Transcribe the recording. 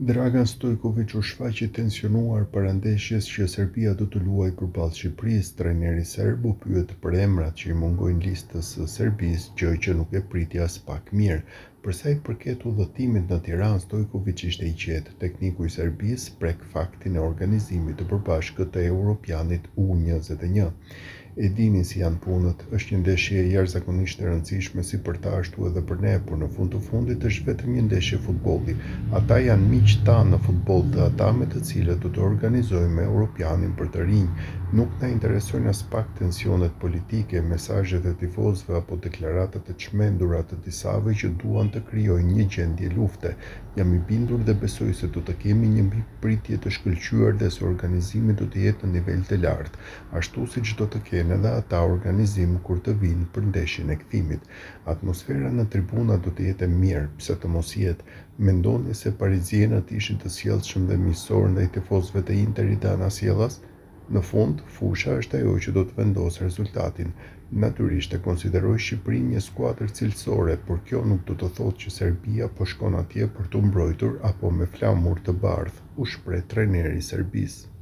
Dragan Stojkovic u shfaqi tensionuar para ndeshjes që Serbia do të luajë përballë Shqipërisë. Trajneri serb u pyet për emrat që i mungojnë listës së Serbisë, gjë që nuk e priti as pak mirë. Për sa i përket udhëtimit në Tiranë, Stojkovic ishte i qetë. Tekniku i Serbisë prek faktin e organizimit të përbashkët të Europianit U21. E dini si janë punët, është një ndeshje jashtëzakonisht e rëndësishme si për ta ashtu edhe për ne, por në fund të fundit është vetëm një ndeshje futbolli. Ata janë miq tanë në futboll dhe ata me të cilët do të organizojmë Europianin për të rinj. Nuk na interesojnë as pak tensionet politike, mesazhet e tifozëve apo deklaratat e çmendura të disave që duan të krijojnë një gjendje lufte. Jam i bindur dhe besoj se do të kemi një mbipritje të shkëlqyer dhe se organizimi do të jetë në nivel të lartë, ashtu siç do të kenë edhe ata organizim kur të vinë për ndeshjen e kthimit. Atmosfera në tribuna do të jetë mirë, pse të mos jetë. Mendoni se parizienët ishin të sjellshëm dhe miqësor ndaj tifozëve të Interit dhe anasjellas? Në fund, fusha është ajo që do të vendosë rezultatin. Natyrisht e konsideroj Shqipërinë një skuadër cilësore, por kjo nuk do të thotë që Serbia po shkon atje për të mbrojtur apo me flamur të bardhë, u shpreh trajneri i Serbisë.